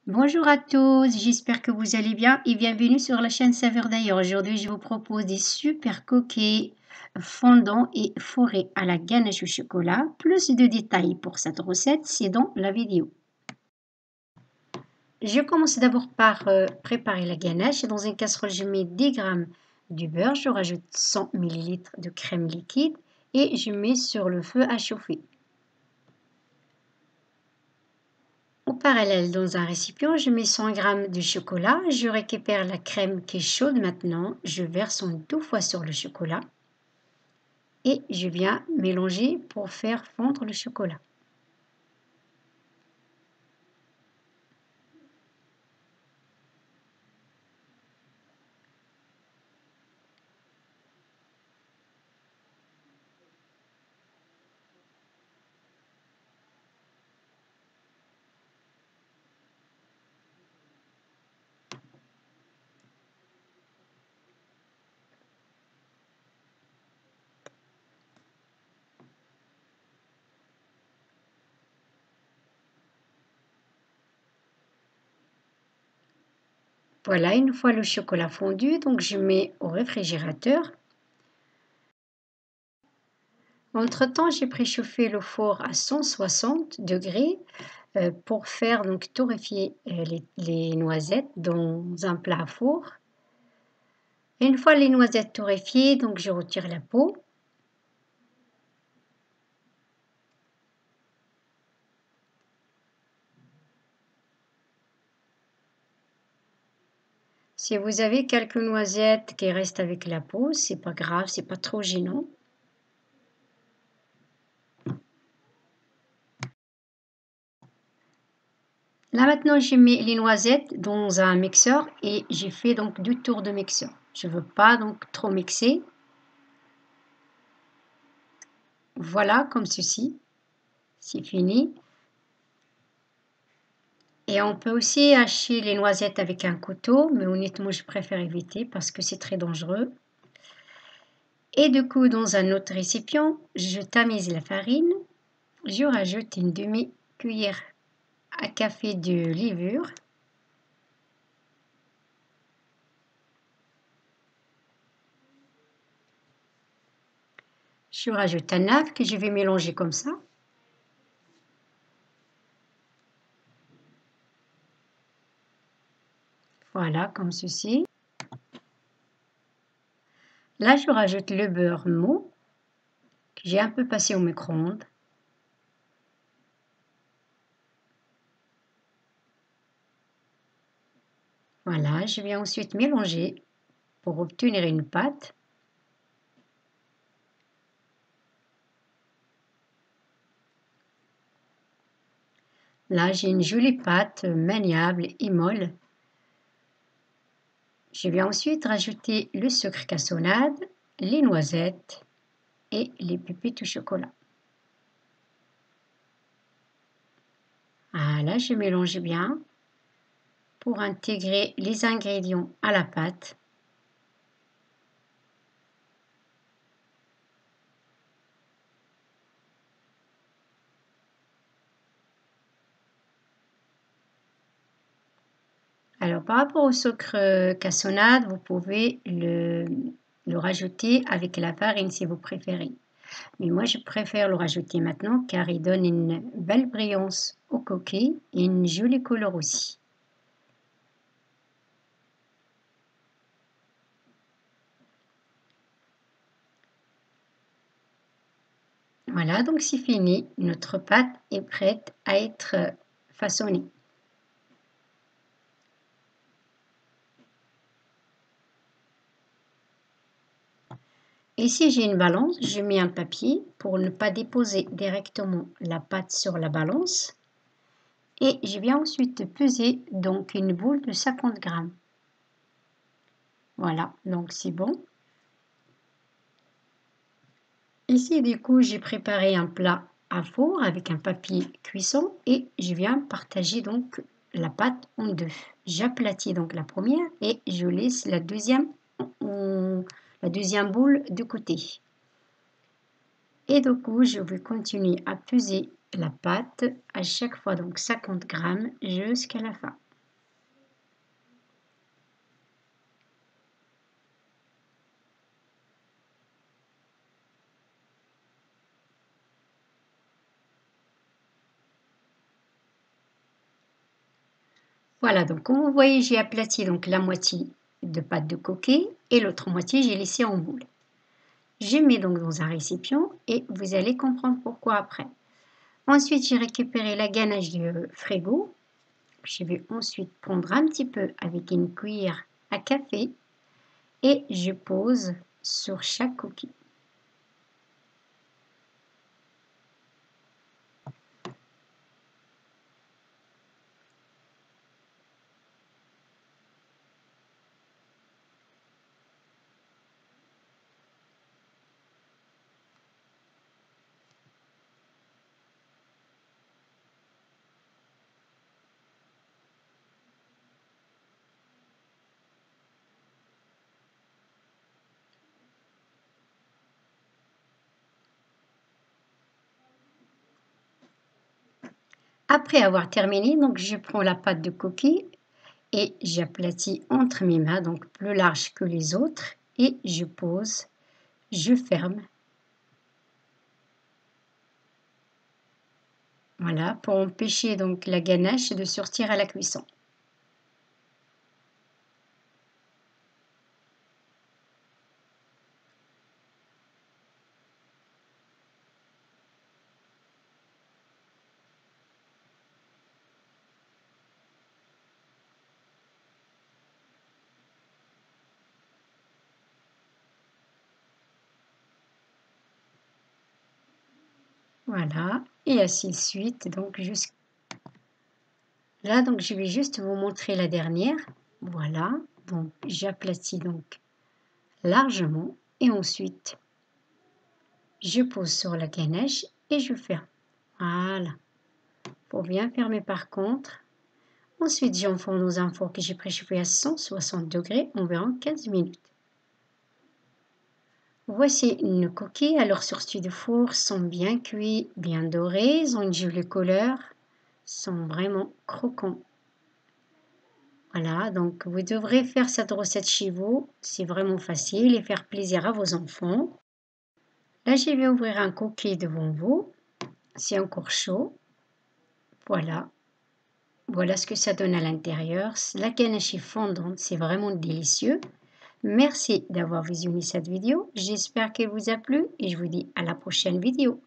Bonjour à tous, j'espère que vous allez bien et bienvenue sur la chaîne Saveur d'ailleurs. Aujourd'hui, je vous propose des super cookies fondants et fourrés à la ganache au chocolat. Plus de détails pour cette recette, c'est dans la vidéo. Je commence d'abord par préparer la ganache. Dans une casserole, je mets 10 g de beurre, je rajoute 100 ml de crème liquide et je mets sur le feu à chauffer. En parallèle, dans un récipient, je mets 100 g de chocolat. Je récupère la crème qui est chaude maintenant. Je verse en 2 fois sur le chocolat. Et je viens mélanger pour faire fondre le chocolat. Voilà, une fois le chocolat fondu, donc je mets au réfrigérateur. Entre-temps, j'ai préchauffé le four à 160 degrés pour faire donc torréfier les noisettes dans un plat à four. Une fois les noisettes torréfiées, donc je retire la peau. Si vous avez quelques noisettes qui restent avec la peau, c'est pas grave, c'est pas trop gênant. Là maintenant, je mets les noisettes dans un mixeur et j'ai fait donc 2 tours de mixeur. Je veux pas donc trop mixer. Voilà, comme ceci. C'est fini. Et on peut aussi hacher les noisettes avec un couteau, mais honnêtement, je préfère éviter parce que c'est très dangereux. Et du coup, dans un autre récipient, je tamise la farine. Je rajoute une demi-cuillère à café de levure. Je rajoute un œuf que je vais mélanger comme ça. Voilà, comme ceci. Là, je rajoute le beurre mou que j'ai un peu passé au micro-ondes. Voilà, je vais ensuite mélanger pour obtenir une pâte. Là, j'ai une jolie pâte maniable et molle. Je vais ensuite rajouter le sucre cassonade, les noisettes et les pépites au chocolat. Voilà, je mélange bien pour intégrer les ingrédients à la pâte. Alors, par rapport au sucre cassonade, vous pouvez le rajouter avec la farine si vous préférez. Mais moi, je préfère le rajouter maintenant car il donne une belle brillance au cookie et une jolie couleur aussi. Voilà, donc c'est fini. Notre pâte est prête à être façonnée. Ici, j'ai une balance. Je mets un papier pour ne pas déposer directement la pâte sur la balance. Et je viens ensuite peser donc une boule de 50 grammes. Voilà, donc c'est bon. Ici, du coup, j'ai préparé un plat à four avec un papier cuisson et je viens partager donc la pâte en deux. J'aplatis donc la première et je laisse la deuxième boule de côté. Et du coup, je vais continuer à peser la pâte à chaque fois, donc 50 grammes jusqu'à la fin. Voilà, donc comme vous voyez, j'ai aplati donc la moitié de pâte de coquille et l'autre moitié, j'ai laissé en boule. Je mets donc dans un récipient et vous allez comprendre pourquoi après. Ensuite, j'ai récupéré la ganache du frigo. Je vais ensuite prendre un petit peu avec une cuillère à café et je pose sur chaque coquille. Après avoir terminé, donc je prends la pâte de coquille et j'aplatis entre mes mains, donc plus large que les autres, et je pose, je ferme. Voilà, pour empêcher donc la ganache de sortir à la cuisson. Voilà, et ainsi de suite, donc jusqu'à là, donc je vais juste vous montrer la dernière. Voilà, donc j'aplatis donc largement et ensuite je pose sur la ganache et je ferme. Voilà, pour bien fermer par contre. Ensuite, j'enfourne dans un four que j'ai préchauffé à 160 degrés environ 15 minutes. Voici une coquille. Alors, sorties de four sont bien cuits, bien dorés, ils ont une jolie couleur, sont vraiment croquants. Voilà, donc vous devrez faire cette recette chez vous, c'est vraiment facile et faire plaisir à vos enfants. Là, je vais ouvrir un coquille devant vous, c'est encore chaud. Voilà, voilà ce que ça donne à l'intérieur. La ganache est fondante, c'est vraiment délicieux. Merci d'avoir visionné cette vidéo, j'espère qu'elle vous a plu et je vous dis à la prochaine vidéo.